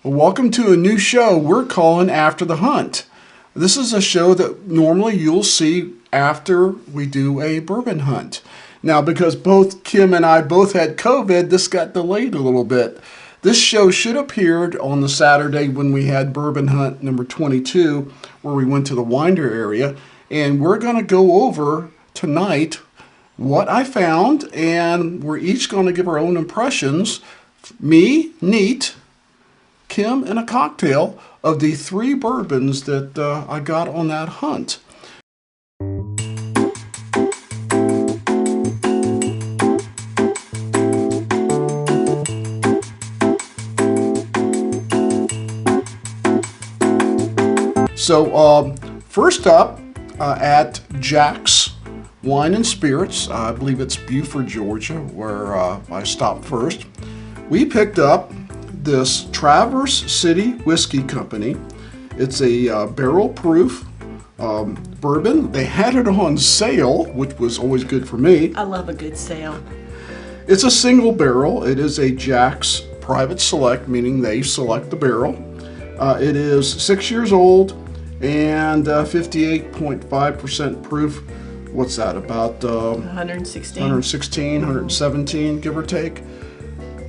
Well, welcome to a new show we're calling After the Hunt. This is a show that normally you'll see after we do a bourbon hunt. Now, because both Kim and I both had COVID, this got delayed a little bit. This show should have appeared on the Saturday when we had bourbon hunt number 22, where we went to the Winder area. And we're going to go over tonight what I found, and we're each going to give our own impressions. Me, neat, Kim, and a cocktail of the 3 bourbons that I got on that hunt. So first up at Jack's Wine and Spirits, I believe it's Buford, Georgia, where I stopped first. We picked up this Traverse City Whiskey Company. It's a barrel proof bourbon. They had it on sale, which was always good for me. I love a good sale. It's a single barrel. It is a Jack's Private Select, meaning they select the barrel. It is 6 years old and 58.5% proof. What's that, about 117, give or take.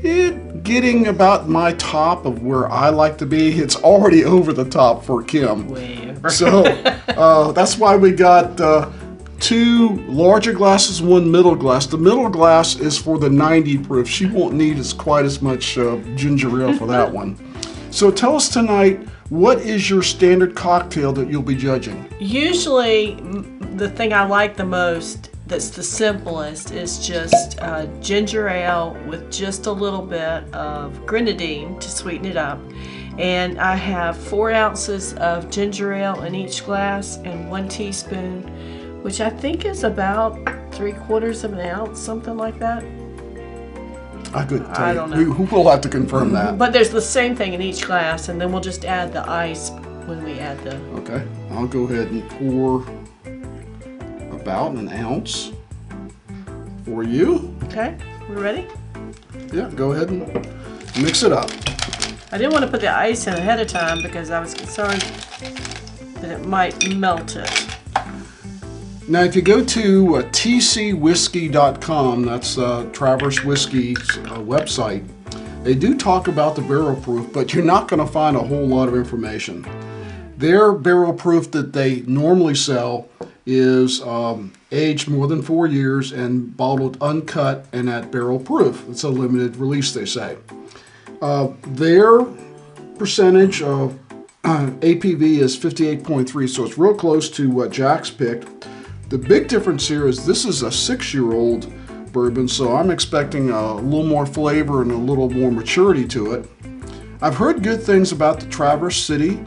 It getting about my top of where I like to be. It's already over the top for Kim. Way over. So that's why we got 2 larger glasses, 1 middle glass. The middle glass is for the 90 proof. She won't need quite as much ginger ale for that one. So tell us tonight, what is your standard cocktail that you'll be judging? Usually, the thing I like the most, that's the simplest, is just ginger ale with just a little bit of grenadine to sweeten it up. And I have 4 ounces of ginger ale in each glass and 1 teaspoon, which I think is about 3/4 of an ounce, something like that. I couldn't tell I you. don't know. We'll have to confirm that. But there's the same thing in each glass, and then we'll just add the ice when we add the... Okay, I'll go ahead and pour about an ounce for you. Okay, we ready? Yeah, go ahead and mix it up. I didn't want to put the ice in ahead of time because I was concerned that it might melt it. Now, if you go to tcwhiskey.com, that's Traverse Whiskey's website, they do talk about the barrel proof, but you're not going to find a whole lot of information. Their barrel proof that they normally sell is aged more than 4 years and bottled uncut and at barrel proof. It's a limited release, they say. Their percentage of APV is 58.3, so it's real close to what Jack's picked. The big difference here is this is a 6-year-old bourbon, so I'm expecting a little more flavor and a little more maturity to it. I've heard good things about the Traverse City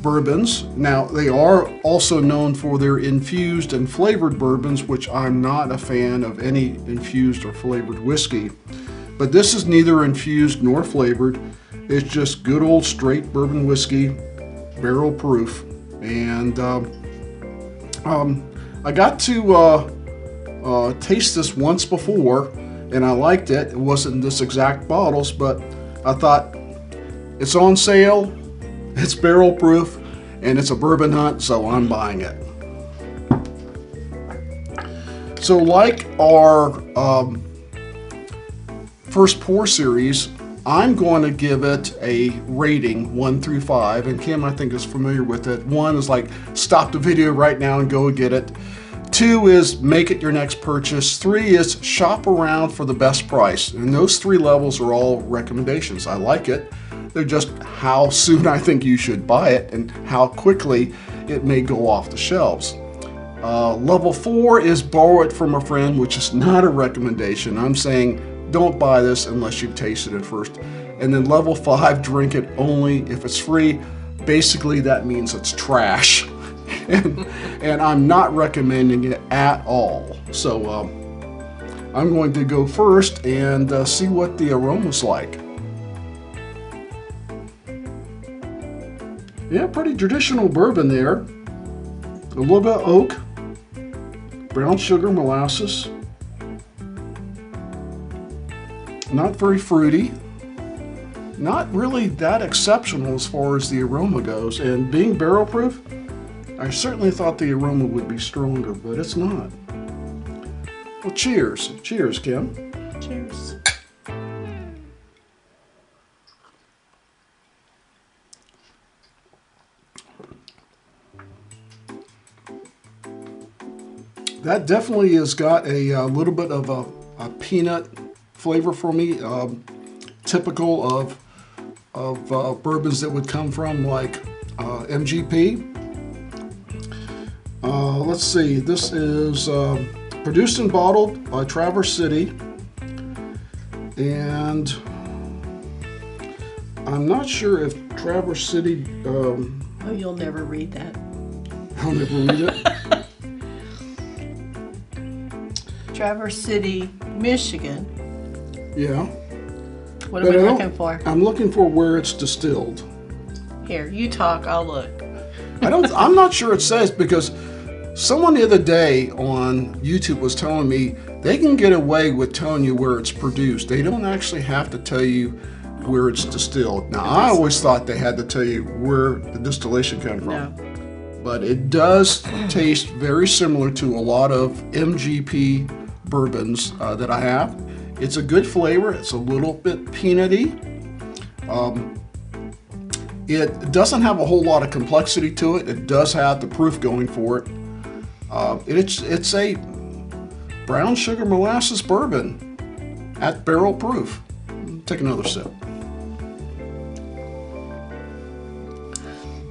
bourbons. Now, they are also known for their infused and flavored bourbons, which I'm not a fan of any infused or flavored whiskey. But this is neither infused nor flavored. It's just good old straight bourbon whiskey, barrel proof. And I got to taste this once before, and I liked it. It wasn't this exact bottles, but I thought it's on sale, it's barrel proof, and it's a bourbon hunt, so I'm buying it. So like our first pour series, I'm going to give it a rating 1 through 5, and Kim, I think, is familiar with it. 1 is like, stop the video right now and go get it. 2 is make it your next purchase. 3 is shop around for the best price. And those 3 levels are all recommendations. I like it. They're just how soon I think you should buy it and how quickly it may go off the shelves. Level 4 is borrow it from a friend, which is not a recommendation. I'm saying don't buy this unless you've tasted it first. And then level 5, drink it only if it's free. Basically, that means it's trash. and I'm not recommending it at all. So I'm going to go first and see what the aroma's like. Yeah, pretty traditional bourbon there. A little bit of oak, brown sugar, molasses. Not very fruity. not really that exceptional as far as the aroma goes. And being barrel proof, I certainly thought the aroma would be stronger, but it's not. Well, cheers. Cheers, Kim. Cheers. That definitely has got a little bit of a peanut flavor for me, typical of bourbons that would come from like MGP. Let's see, this is produced and bottled by Traverse City, and I'm not sure if Traverse City... oh, you'll never read that. I'll never read it. Traverse City, Michigan. Yeah. What are we looking for? I'm looking for where it's distilled. Here, you talk, I'll look. I'm not sure it says, because someone the other day on YouTube was telling me they can get away with telling you where it's produced. They don't actually have to tell you where it's distilled. Now, I always thought they had to tell you where the distillation came from. No. But it does taste very similar to a lot of MGP bourbons that I have. It's a good flavor. It's a little bit peanutty. It doesn't have a whole lot of complexity to it. It does have the proof going for it. It's a brown sugar molasses bourbon at barrel proof. Take another sip.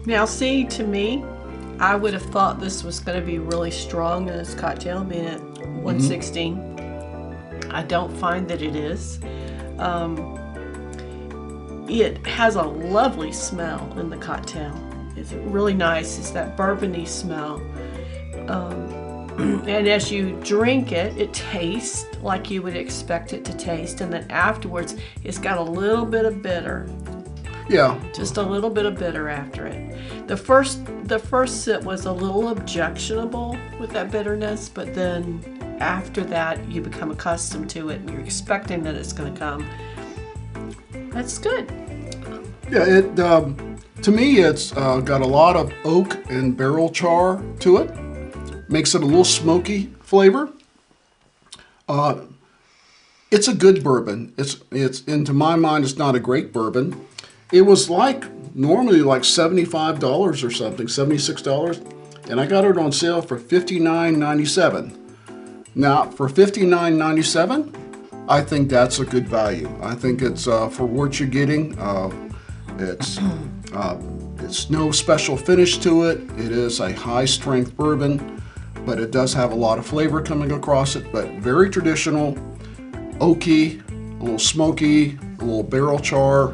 Now, see, to me, I would have thought this was going to be really strong in this cocktail, being at 116. I don't find that it is. It has a lovely smell in the cocktail. It's really nice. It's that bourbon-y smell. And as you drink it, it tastes like you would expect it to taste. And then afterwards, it's got a little bit of bitter. Yeah. Just a little bit of bitter after it. The first sip was a little objectionable with that bitterness, but then after that, you become accustomed to it and you're expecting that it's going to come. That's good. Yeah, to me, it's got a lot of oak and barrel char to it. Makes it a little smoky flavor. It's a good bourbon. It's into my mind, it's not a great bourbon. It was normally like $75 or something, $76, and I got it on sale for $59.97. Now, for $59.97, I think that's a good value. I think it's for what you're getting. It's no special finish to it. It is a high-strength bourbon, but it does have a lot of flavor coming across it. But very traditional, oaky, a little smoky, a little barrel char.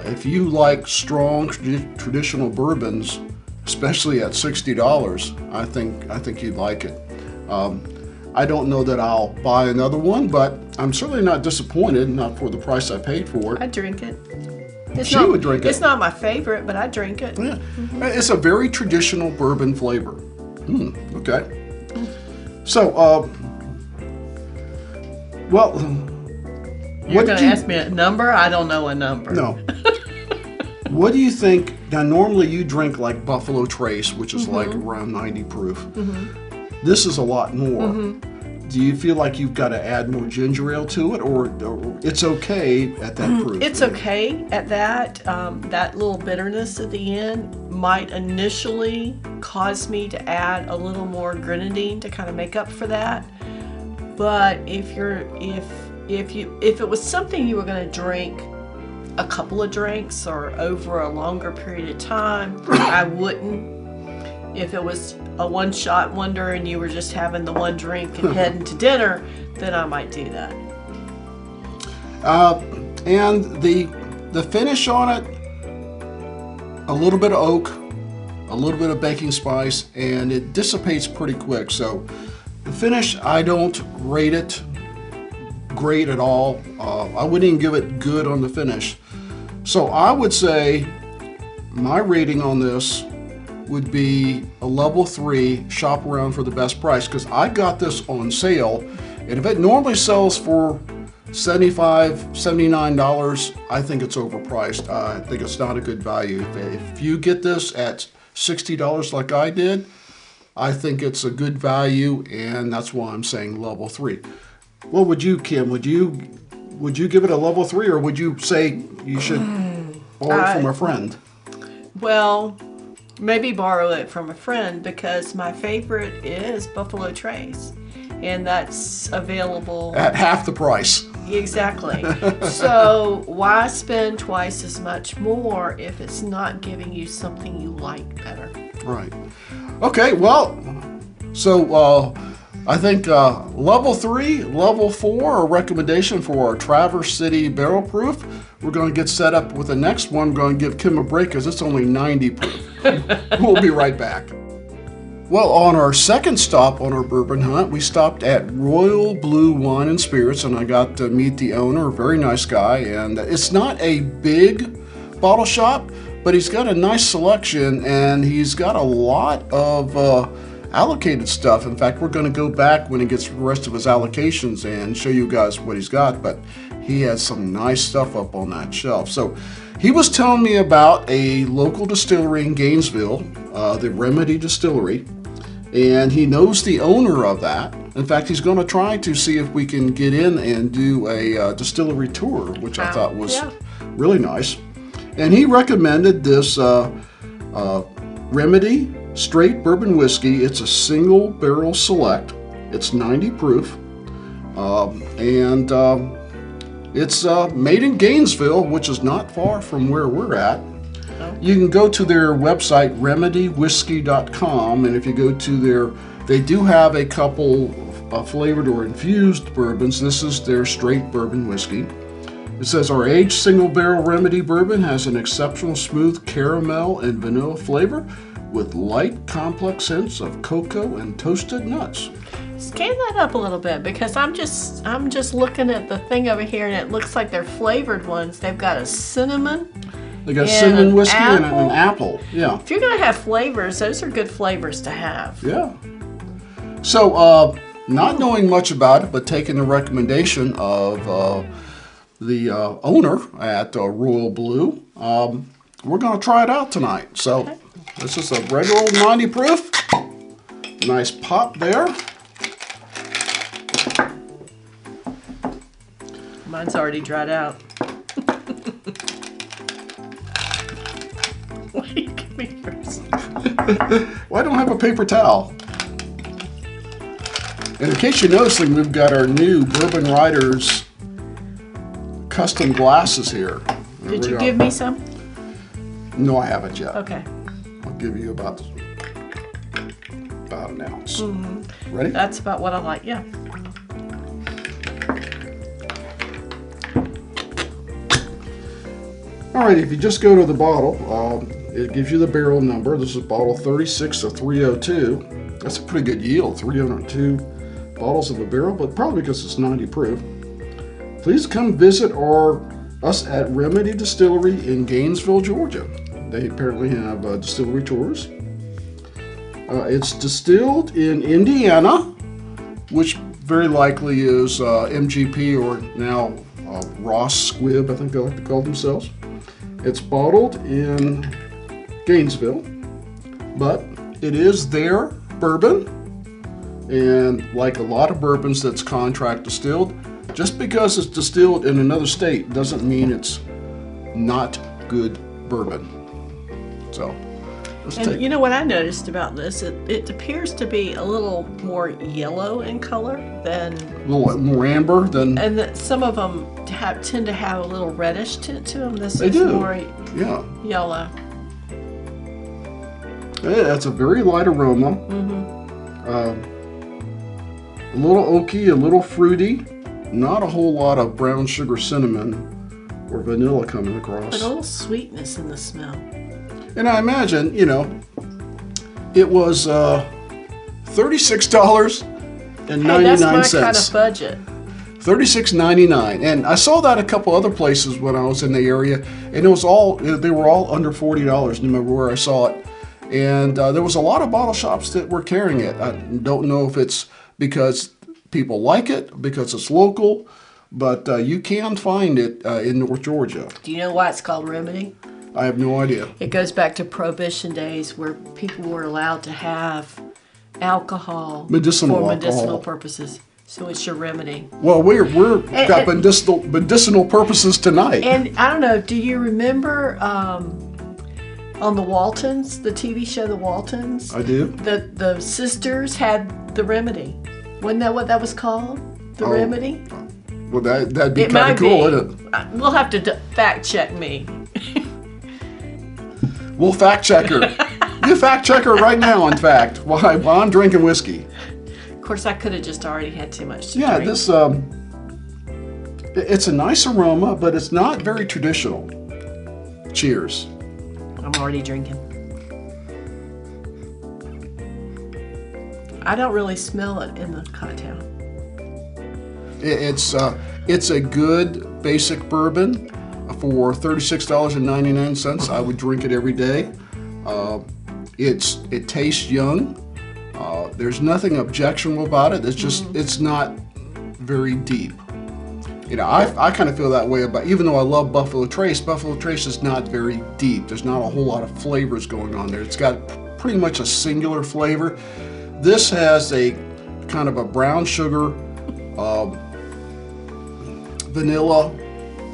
If you like strong traditional bourbons, especially at $60, I think you'd like it. I don't know that I'll buy another one, but I'm certainly not disappointed, not for the price I paid for it. I drink it. She would drink it. It's not my favorite, but I drink it. Yeah. It's a very traditional bourbon flavor. Okay. So, well, you're going to ask me a number? I don't know a number. No. What do you think? Now, normally you drink like Buffalo Trace, which is like around 90 proof. This is a lot more. Do you feel like you've got to add more ginger ale to it, or it's okay at that proof? It's okay at that. That little bitterness at the end might initially cause me to add a little more grenadine to kind of make up for that. But if it was something you were going to drink a couple of drinks or over a longer period of time, I wouldn't. If it was a one-shot wonder and you were just having the one drink and heading to dinner, then I might do that. And the finish on it, a little bit of oak, a little bit of baking spice, and it dissipates pretty quick. So the finish, I don't rate it great at all. I wouldn't even give it good on the finish. So I would say my rating on this would be a level 3, shop around for the best price, because I got this on sale, and if it normally sells for $75, $79, I think it's overpriced. I think it's not a good value. If you get this at $60 like I did, I think it's a good value, and that's why I'm saying level 3. What would you, Kim? Would you give it a level 3, or would you say you should borrow it from a friend? Well, maybe borrow it from a friend, because my favorite is Buffalo Trace, and that's available At half the price. Exactly. So why spend twice as much more if it's not giving you something you like better? Right. Okay, well, so I think level 3, level 4, a recommendation for our Traverse City Barrel Proof. We're going to get set up with the next one. We're going to give Kim a break because it's only 90 proof. We'll be right back. Well, on our second stop on our bourbon hunt, we stopped at Royal Blue Wine and Spirits, and I got to meet the owner, a very nice guy. And it's not a big bottle shop, but he's got a nice selection, and he's got a lot of allocated stuff. In fact, we're going to go back when he gets the rest of his allocations and show you guys what he's got, but he has some nice stuff up on that shelf. So he was telling me about a local distillery in Gainesville, the Remedy Distillery, and he knows the owner of that. In fact, he's going to try to see if we can get in and do a distillery tour, which I thought was really nice. And he recommended this Remedy Straight Bourbon Whiskey. It's a single barrel select. It's 90 proof. It's made in Gainesville, which is not far from where we're at. You can go to their website, remedywhiskey.com, and if you go to their, they do have a couple flavored or infused bourbons. This is their straight bourbon whiskey. It says, our aged single barrel Remedy bourbon has an exceptional smooth caramel and vanilla flavor with light, complex scents of cocoa and toasted nuts. Scan that up a little bit, because I'm just looking at the thing over here, and it looks like they're flavored ones. They've got a cinnamon. They got cinnamon whiskey and an apple. Yeah. If you're going to have flavors, those are good flavors to have. Yeah. So, not knowing much about it, but taking the recommendation of the owner at Royal Blue, we're going to try it out tonight. So, this is a regular old 90 proof. Nice pop there. Mine's already dried out. Why do you give me first? Well, I don't have a paper towel. And in case you're noticing, we've got our new Bourbon Riders custom glasses here. Did you give me some? No, I haven't yet. Okay. I'll give you about an ounce. Mm-hmm. Ready? That's about what I like, yeah. All right, if you just go to the bottle, it gives you the barrel number. This is bottle 36 of 302. That's a pretty good yield, 302 bottles of a barrel, but probably because it's 90 proof. Please come visit us at Remedy Distillery in Gainesville, Georgia. They apparently have distillery tours. It's distilled in Indiana, which very likely is MGP, or now Ross Squibb, I think they like to call themselves. It's bottled in Gainesville, but it is their bourbon, and like a lot of bourbons that's contract distilled, just because it's distilled in another state doesn't mean it's not good bourbon. So, you know what I noticed about this? It appears to be a little more yellow in color than... A little more amber than... And that some of them tend to have a little reddish tint to them. This they is do. more Yeah, yellow. that's a very light aroma. Mm-hmm. A little oaky, a little fruity. Not a whole lot of brown sugar, cinnamon, or vanilla coming across. But a little sweetness in the smell. And I imagine, it was $36.99. Hey, that's my kind of budget. $36.99, and I saw that a couple other places when I was in the area, and they were all under $40. No matter where I saw it, and there was a lot of bottle shops that were carrying it. I don't know if it's because people like it, because it's local, but you can find it in North Georgia. Do you know why it's called Remedy? I have no idea. It goes back to Prohibition days where people were allowed to have alcohol Medicinal for medicinal alcohol. purposes. So it's your remedy. Well, we're got medicinal purposes tonight. And I don't know, do you remember on the Waltons, the TV show The Waltons? I do. The sisters had the remedy. Wasn't that what that was called? The remedy? Well, that'd be It kind might of cool, be. wouldn't it? We'll have to fact check me. We'll fact check her. You fact check her right now, in fact, while I'm drinking whiskey. Of course, I could have just already had too much to Yeah, drink. this it's a nice aroma, but it's not very traditional. Cheers. I'm already drinking. I don't really smell it in the cocktail. It's a good basic bourbon for $36.99. I would drink it every day. It tastes young. There's nothing objectionable about it. It's just it's not very deep. You know, I kind of feel that way about, even though I love Buffalo Trace is not very deep. There's not a whole lot of flavors going on there. It's got pretty much a singular flavor. This has a kind of a brown sugar, vanilla,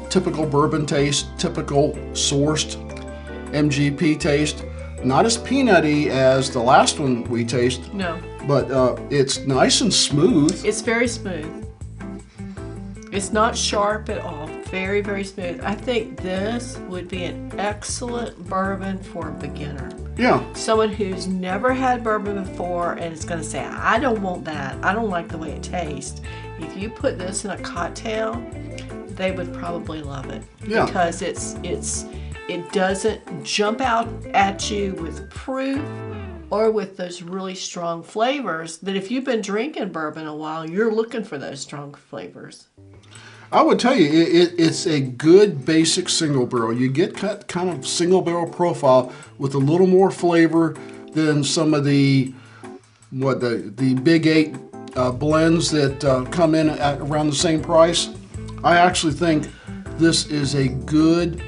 typical bourbon taste, typical sourced MGP taste. Not as peanutty as the last one we tasted. No. But it's nice and smooth. It's very smooth. It's not sharp at all. Very, very smooth. I think this would be an excellent bourbon for a beginner. Yeah. Someone who's never had bourbon before and is going to say, I don't want that. I don't like the way it tastes. If you put this in a cocktail, they would probably love it. Yeah. Because it doesn't jump out at you with proof or with those really strong flavors that if you've been drinking bourbon a while, you're looking for those strong flavors. I would tell you, it's a good basic single barrel. You get kind of single barrel profile with a little more flavor than some of the Big 8 blends that come in at around the same price. I actually think this is a good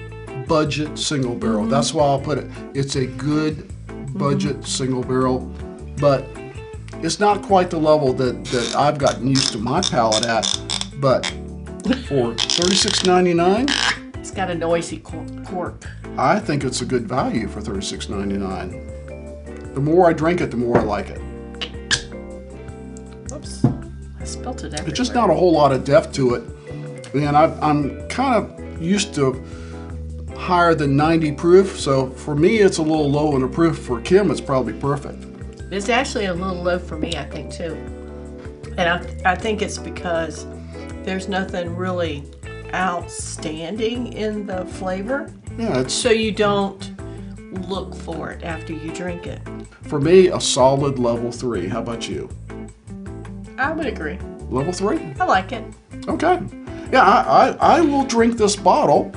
budget single barrel. That's why I'll put it. It's a good budget single barrel, but it's not quite the level that I've gotten used to my palate at. But for $36.99, It's got a noisy cork. I think it's a good value for $36.99. The more I drink it, the more I like it. Oops, I spilled it everywhere. There's just not a whole lot of depth to it, and I'm kind of used to higher than 90 proof, so for me it's a little low in the proof. For Kim, it's probably perfect. It's actually a little low for me, I think, too. And I think it's because there's nothing really outstanding in the flavor. Yeah, So you don't look for it after you drink it. for me a solid level 3. How about you? I would agree. Level 3? I like it. Okay. Yeah, I will drink this bottle.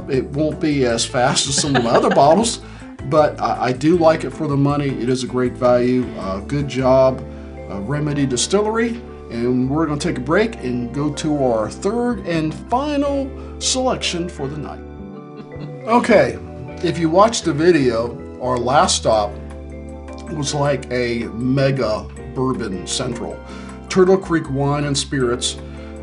It won't be as fast as some of my other bottles, but I do like it for the money. It is a great value. Good job, Remedy Distillery. And we're going to take a break and go to our third and final selection for the night. Okay, if you watched the video, our last stop was like a mega bourbon central. Turtle Creek Wine and Spirits.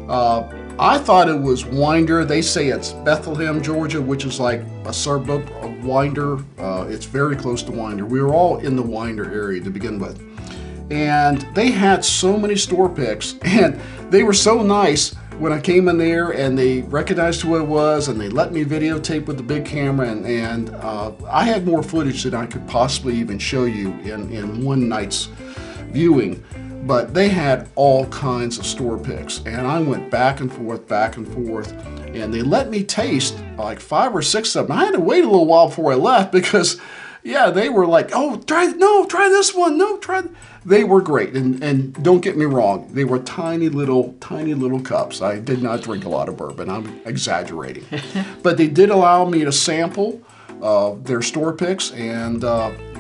I thought it was Winder. They say it's Bethlehem, Georgia, which is like a suburb of Winder. It's very close to Winder. We were all in the Winder area to begin with. And they had so many store picks, and they were so nice when I came in there and they recognized who I was and they let me videotape with the big camera, and I had more footage than I could possibly even show you in one night's viewing. But they had all kinds of store picks, and I went back and forth, and they let me taste like 5 or 6 of them. I had to wait a little while before I left because, yeah, they were like, oh, try this one, no, try. They were great, and don't get me wrong, they were tiny little cups. I did not drink a lot of bourbon. I'm exaggerating, but they did allow me to sample their store picks, and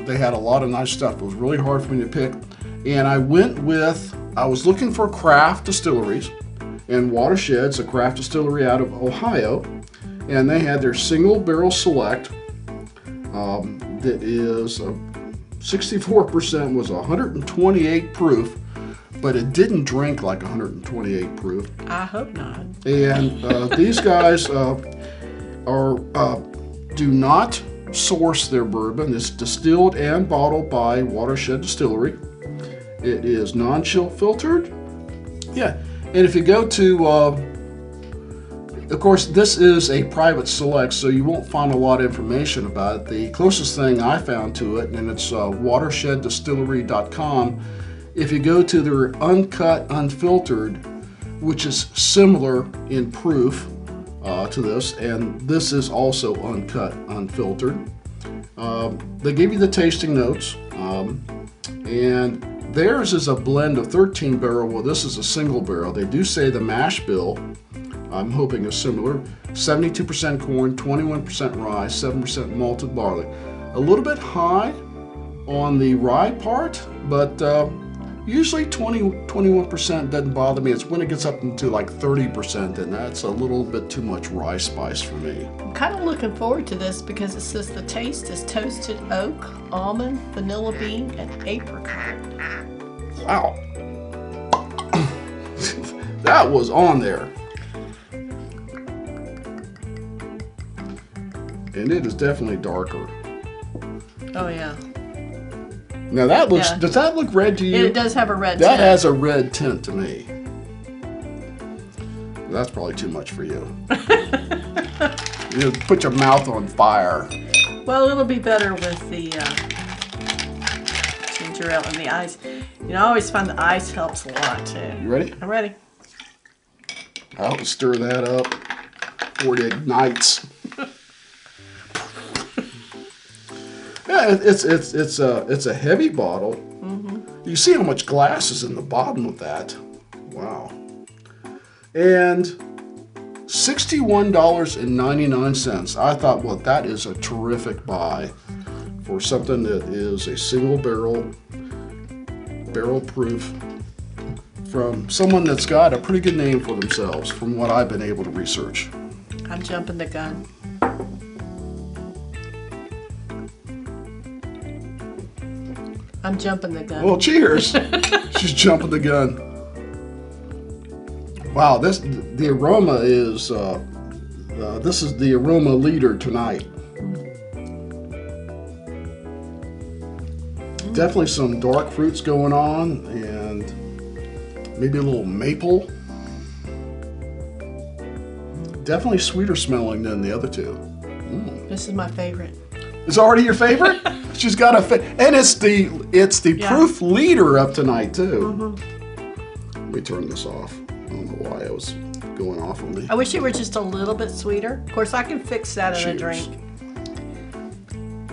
they had a lot of nice stuff. It was really hard for me to pick. And I was looking for craft distilleries, and Watershed's a craft distillery out of Ohio, and they had their single barrel select that is 64%, was 128 proof, but it didn't drink like 128 proof. I hope not. And these guys do not source their bourbon. It's distilled and bottled by Watershed Distillery. It is non-chill filtered. Yeah, and if you go to, of course, this is a private select, so you won't find a lot of information about it. The closest thing I found to it, and it's watersheddistillery.com. If you go to their uncut, unfiltered, which is similar in proof to this, and this is also uncut, unfiltered. They give you the tasting notes, and theirs is a blend of 13 barrel. Well, this is a single barrel. They do say the mash bill, I'm hoping, is similar. 72% corn, 21% rye, 7% malted barley. A little bit high on the rye part, but usually 21% doesn't bother me. It's when it gets up into like 30%, and that's a little bit too much rye spice for me. I'm kind of looking forward to this because it says the taste is toasted oak, almond, vanilla bean, and apricot. Wow. That was on there. And it is definitely darker. Oh yeah. Now that looks, Yeah. does that look red to you? It does have a red That tint. has a red tint to me. That's probably too much for you. You put your mouth on fire. Well, it'll be better with the ginger ale and the ice. You know, I always find the ice helps a lot too. You ready? I'm ready. I'll stir that up before it ignites. Yeah, it's a heavy bottle. Mm-hmm. You see how much glass is in the bottom of that. Wow. And $61.99. I thought, well, that is a terrific buy for something that is a single barrel proof from someone that's got a pretty good name for themselves, from what I've been able to research. I'm jumping the gun. I'm jumping the gun. Well, cheers. She's jumping the gun. Wow, the aroma is, this is the aroma leader tonight. Definitely some dark fruits going on, and maybe a little maple. Definitely sweeter smelling than the other two. This is my favorite. It's already your favorite? She's got a and it's the Yeah. proof leader of tonight too. Let me turn this off. I don't know why it was going off on me. I wish it were just a little bit sweeter. Of course, I can fix that in a Cheers. drink.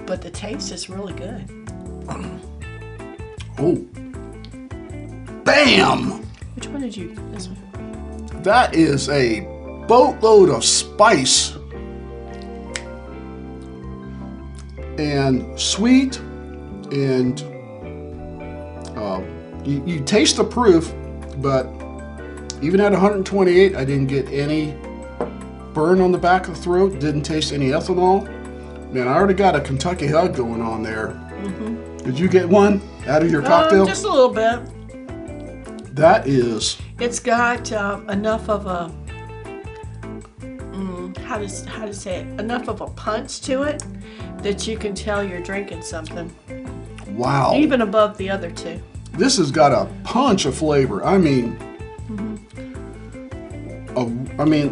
But the taste is really good. Oh, bam! Which one did you? This one. That is a boatload of spice and sweet, and you taste the proof, but even at 128, I didn't get any burn on the back of the throat, didn't taste any ethanol. Man, I already got a Kentucky hug going on there. Did you get one out of your cocktail? Just a little bit. That is... It's got enough of a, how to say it, enough of a punch to it that you can tell you're drinking something. Wow. Even above the other two. This has got a punch of flavor. I mean,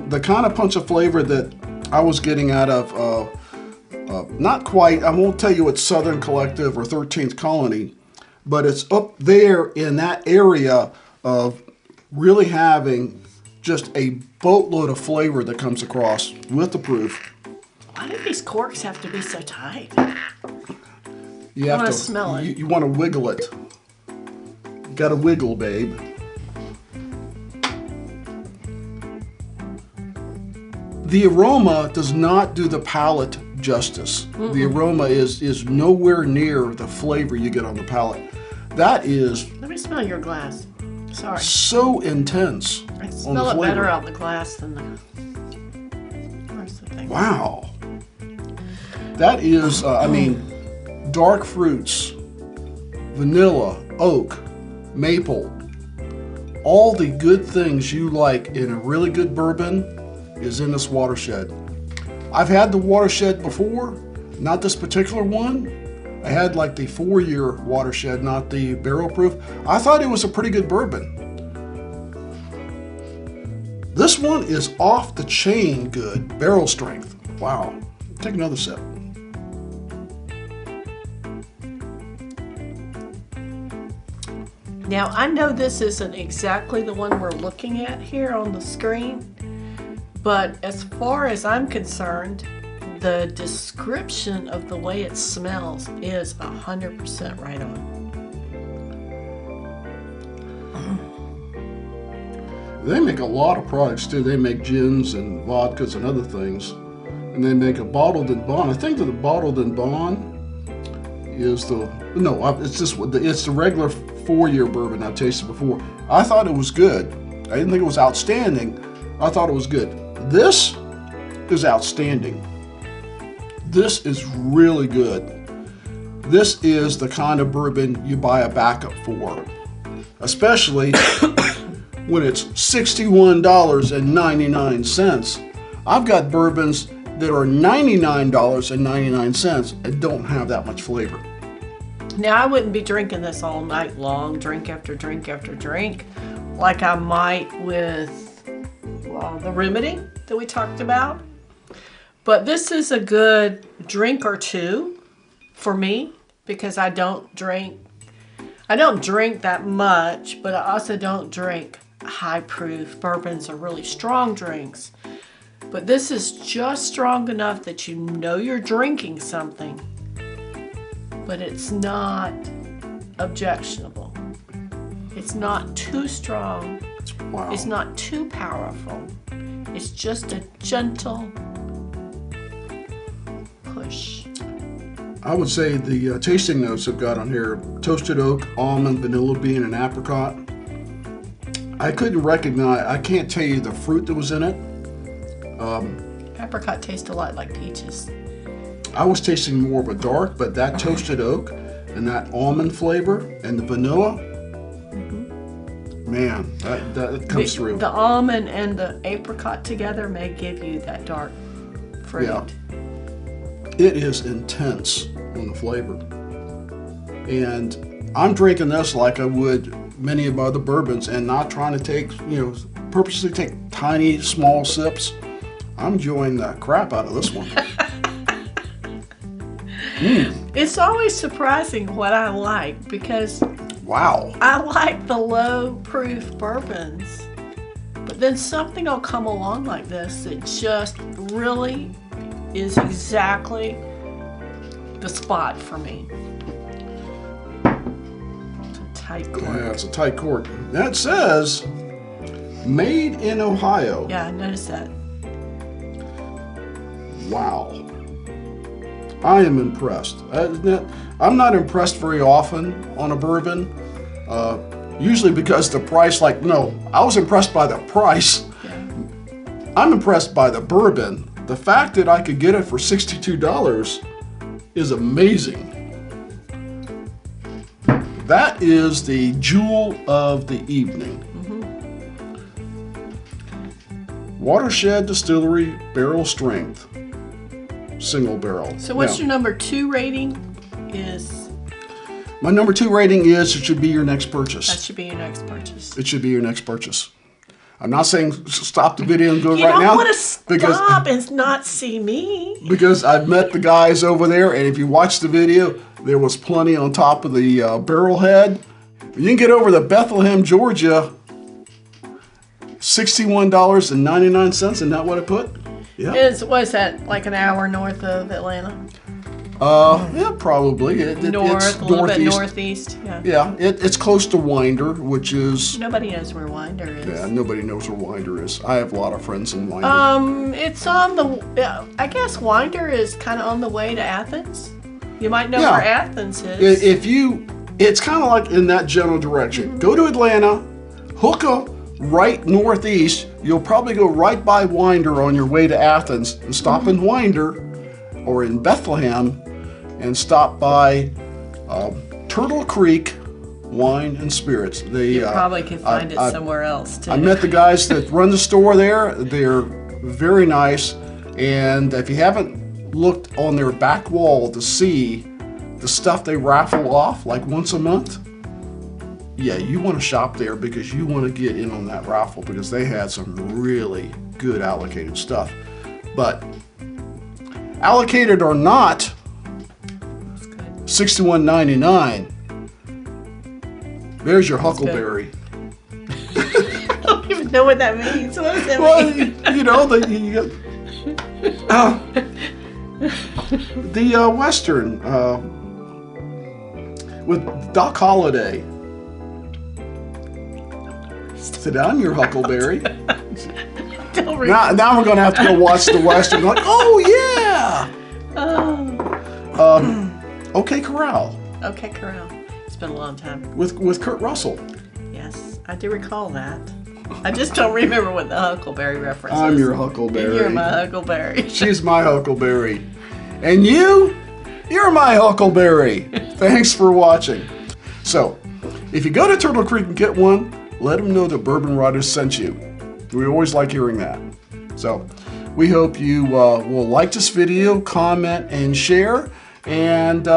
the kind of punch of flavor that I was getting out of, not quite, I won't tell you it's Southern Collective or 13th Colony, but it's up there in that area of really having just a boatload of flavor that comes across with the proof. Why do these corks have to be so tight? You have wanna to smell it. You want to wiggle it. You got to wiggle, babe. The aroma does not do the palate justice. The aroma is nowhere near the flavor you get on the palate. That is, Let me smell your glass. Sorry. So intense. I smell it better out of the glass than the. Where's the thing? Wow. That is, I mean, dark fruits, vanilla, oak, maple, all the good things you like in a really good bourbon is in this watershed. I've had the watershed before, not this particular one. I had like the 4-year watershed, not the barrel proof. I thought it was a pretty good bourbon. This one is off the chain good, barrel strength. Wow. Take another sip. Now, I know this isn't exactly the one we're looking at here on the screen, but as far as I'm concerned, the description of the way it smells is 100% right on. They make a lot of products too. They make gins and vodkas and other things. And they make a bottled and bond. I think that the bottled and bond is the, no, it's just, it's the regular 4-year bourbon I've tasted before. I thought it was good. I didn't think it was outstanding. I thought it was good. This is outstanding. This is really good. This is the kind of bourbon you buy a backup for, especially when it's $61.99. I've got bourbons that are $99.99 and don't have that much flavor. Now, I wouldn't be drinking this all night long, drink after drink after drink, like I might with the Remedy that we talked about. But this is a good drink or two for me because I don't drink that much, but I also don't drink high proof bourbons or really strong drinks. But this is just strong enough that you know you're drinking something, but it's not objectionable. It's not too strong. Wow. It's not too powerful. It's just a gentle push. I would say the tasting notes I've got on here, toasted oak, almond, vanilla bean, and apricot. I couldn't recognize, I can't tell you the fruit that was in it. Apricot tastes a lot like peaches. I was tasting more of a dark, but that toasted oak and that almond flavor and the vanilla, man, that comes through. The almond and the apricot together may give you that dark fruit. Yeah. It is intense on the flavor. And I'm drinking this like I would many of my other bourbons and not trying to take, purposely take tiny, small sips. I'm enjoying the crap out of this one. It's always surprising what I like because wow, I like the low proof bourbons, but then something will come along like this that just really is exactly the spot for me. It's a tight cork. Yeah, it's a tight cork. That says made in Ohio. Yeah, I noticed that. Wow. I am impressed. I'm not impressed very often on a bourbon, usually because the price, I was impressed by the price. Yeah. I'm impressed by the bourbon. The fact that I could get it for $62 is amazing. That is the jewel of the evening. Watershed Distillery Barrel Strength. Single barrel. So what's your number 2 rating is? My number 2 rating is it should be your next purchase. That should be your next purchase. It should be your next purchase. I'm not saying stop the video and go you right now. You don't want to stop and not see me. Because I've met the guys over there, and if you watch the video, there was plenty on top of the barrel head. You can get over to Bethlehem, Georgia, $61.99. Isn't that what I put? Yeah. Was that like an hour north of Atlanta? Yeah, probably. It's a little bit northeast. Yeah. Yeah, it's close to Winder, which is... Nobody knows where Winder is. Yeah, nobody knows where Winder is. I have a lot of friends in Winder. It's on the... I guess Winder is kind of on the way to Athens. You might know where Athens is. It's kind of like in that general direction. Go to Atlanta, hook a right northeast. You'll probably go right by Winder on your way to Athens and stop in Winder or in Bethlehem and stop by Turtle Creek Wine and Spirits. You probably can find it somewhere else too. I met the guys that run the store there. They're very nice. And if you haven't looked on their back wall to see the stuff they raffle off like once a month, yeah, you want to shop there because you want to get in on that raffle because they had some really good allocated stuff. But allocated or not, $61.99. There's your Huckleberry. I don't even know what that means. What does that mean? You know, the Western with Doc Holliday. Sit down, your Huckleberry. Don't now we're going to have to go watch the Western. Like, oh, yeah. OK Corral. OK Corral. It's been a long time. With Kurt Russell. Yes, I do recall that. I just don't remember what the Huckleberry reference is. I'm your Huckleberry. And you're my Huckleberry. She's my Huckleberry. And you're my Huckleberry. Thanks for watching. So, if you go to Turtle Creek and get one, let them know that Bourbon Riders sent you. We always like hearing that. So, we hope you will like this video, comment, and share. And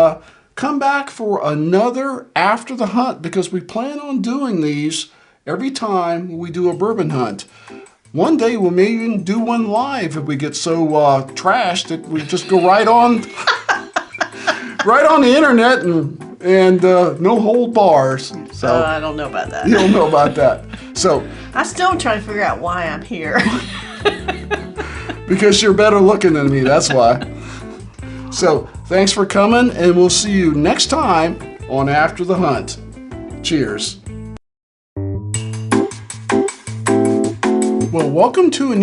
come back for another After the Hunt because we plan on doing these every time we do a bourbon hunt. One day we may even do one live if we get so trashed that we just go right on right on the internet and no hold bars. So I don't know about that. You don't know about that. So I still trying to figure out why I'm here. Because you're better looking than me, that's why. So thanks for coming, and we'll see you next time on After the Hunt. Cheers. Well, welcome to a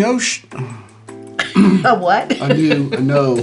A what? no.